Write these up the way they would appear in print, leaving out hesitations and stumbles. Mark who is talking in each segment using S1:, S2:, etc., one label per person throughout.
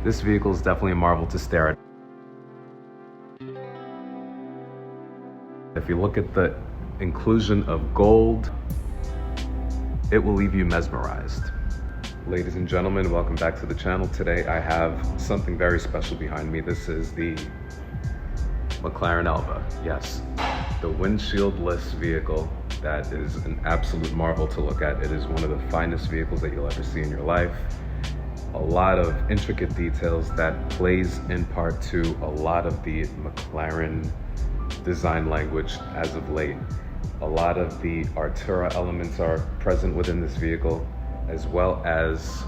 S1: This vehicle is definitely a marvel to stare at. If you look at the inclusion of gold, it will leave you mesmerized. Ladies and gentlemen, welcome back to the channel. Today I have something very special behind me. This is the McLaren ELVA. Yes, the windshield-less vehicle that is an absolute marvel to look at. It is one of the finest vehicles that you'll ever see in your life. A lot of intricate details that plays in part to a lot of the McLaren design language as of late. A lot of the Artura elements are present within this vehicle, as well as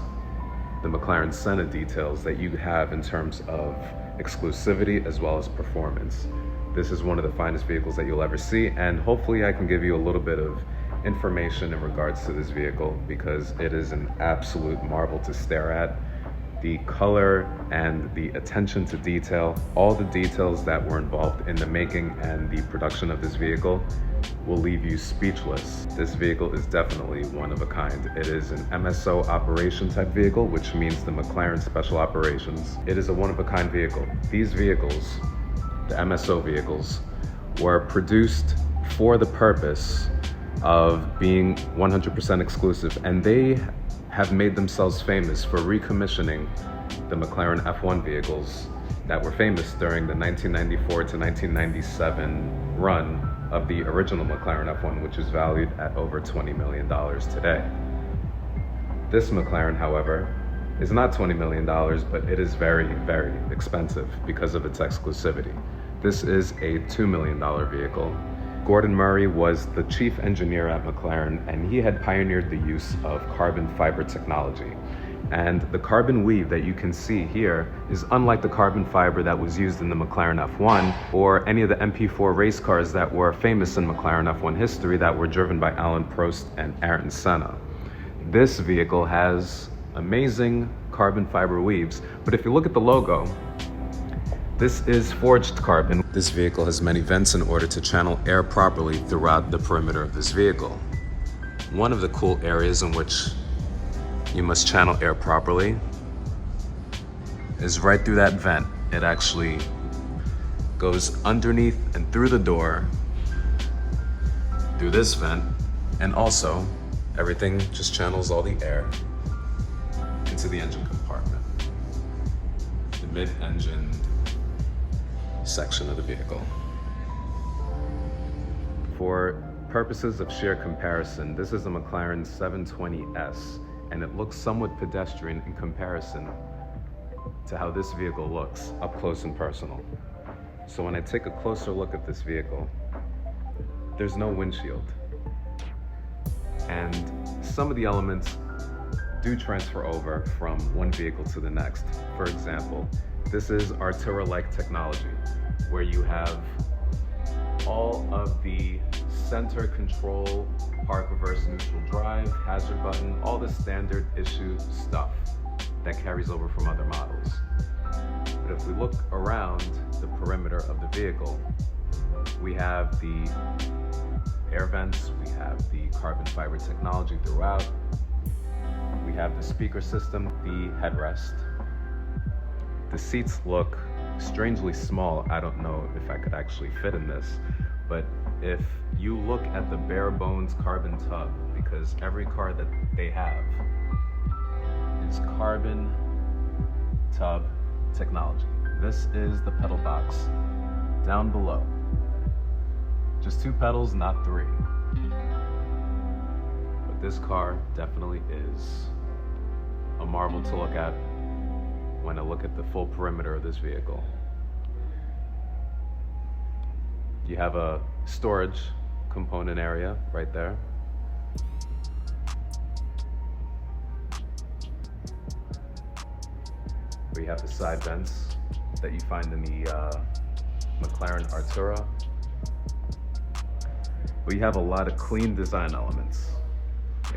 S1: the McLaren Senna details that you have in terms of exclusivity as well as performance. This is one of the finest vehicles that you'll ever see, and hopefully I can give you a little bit of information in regards to this vehicle because it is an absolute marvel to stare at. The color and the attention to detail, all the details that were involved in the making and the production of this vehicle will leave you speechless. This vehicle is definitely one of a kind. It is an MSO operation type vehicle, which means the McLaren Special Operations. It is a one-of-a-kind vehicle. These vehicles, the MSO vehicles, were produced for the purpose of being 100% exclusive, and they have made themselves famous for recommissioning the McLaren F1 vehicles that were famous during the 1994 to 1997 run of the original McLaren F1, which is valued at over $20 million today. This McLaren, however, is not $20 million, but it is very, very expensive because of its exclusivity. This is a $2 million vehicle. Gordon Murray was the chief engineer at McLaren, and he had pioneered the use of carbon fiber technology. And the carbon weave that you can see here is unlike the carbon fiber that was used in the McLaren F1 or any of the MP4 race cars that were famous in McLaren F1 history that were driven by Alain Prost and Ayrton Senna. This vehicle has amazing carbon fiber weaves, but if you look at the logo, this is forged carbon. This vehicle has many vents in order to channel air properly throughout the perimeter of this vehicle. One of the cool areas in which you must channel air properly is right through that vent. It actually goes underneath and through the door, through this vent, and also everything just channels all the air into the engine compartment, the mid-engine section of the vehicle. For purposes of sheer comparison, this is a McLaren 720S, and it looks somewhat pedestrian in comparison to how this vehicle looks up close and personal. So when I take a closer look at this vehicle, there's no windshield. And some of the elements do transfer over from one vehicle to the next. For example, this is Artura-like technology, where you have all of the center control, park, reverse, neutral drive, hazard button, all the standard issue stuff that carries over from other models. But if we look around the perimeter of the vehicle, we have the air vents, we have the carbon fiber technology throughout, we have the speaker system, the headrest. The seats look strangely small. I don't know if I could actually fit in this, but if you look at the bare bones carbon tub, because every car that they have is carbon tub technology. This is the pedal box down below. Just 2 pedals, not 3. But this car definitely is a marvel to look at when I look at the full perimeter of this vehicle. You have a storage component area right there. We have the side vents that you find in the McLaren Artura. But you have a lot of clean design elements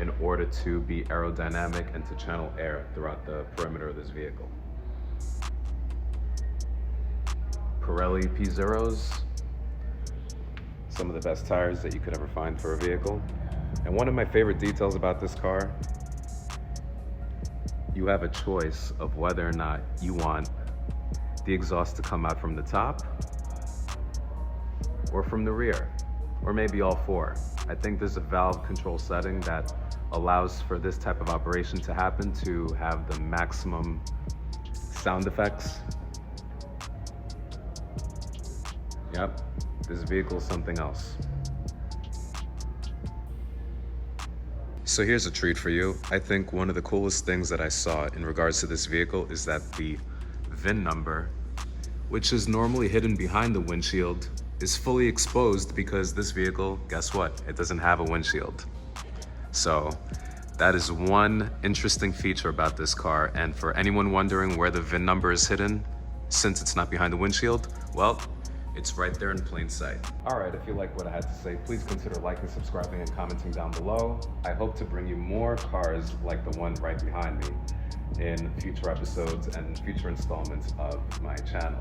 S1: in order to be aerodynamic and to channel air throughout the perimeter of this vehicle. Pirelli P0s, some of the best tires that you could ever find for a vehicle. And one of my favorite details about this car you have a choice of whether or not you want the exhaust to come out from the top or from the rear, or maybe all four. I think there's a valve control setting that allows for this type of operation to happen, to have the maximum sound effects. Yep, this vehicle is something else. So here's a treat for you. I think one of the coolest things that I saw in regards to this vehicle is that the VIN number, which is normally hidden behind the windshield, is fully exposed because this vehicle, guess what? It doesn't have a windshield. So that is one interesting feature about this car. And for anyone wondering where the VIN number is hidden, since it's not behind the windshield, well, it's right there in plain sight. All right, if you like what I had to say, please consider liking, subscribing, and commenting down below. I hope to bring you more cars like the one right behind me in future episodes and future installments of my channel.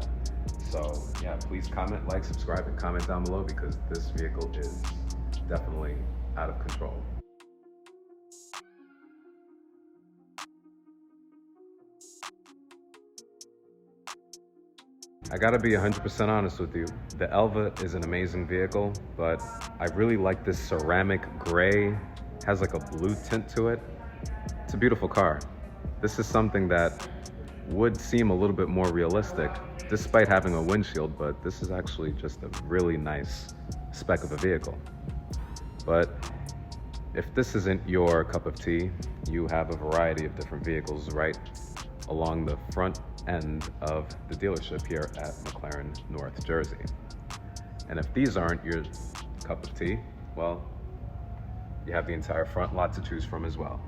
S1: So yeah, please comment, like, subscribe, and comment down below because this vehicle is definitely out of control. I gotta be 100% honest with you. The ELVA is an amazing vehicle, but I really like this ceramic gray, has like a blue tint to it. It's a beautiful car. This is something that would seem a little bit more realistic despite having a windshield, but this is actually just a really nice spec of a vehicle. But if this isn't your cup of tea, you have a variety of different vehicles right along the front end of the dealership here at McLaren North Jersey. And if these aren't your cup of tea, well, you have the entire front lot to choose from as well.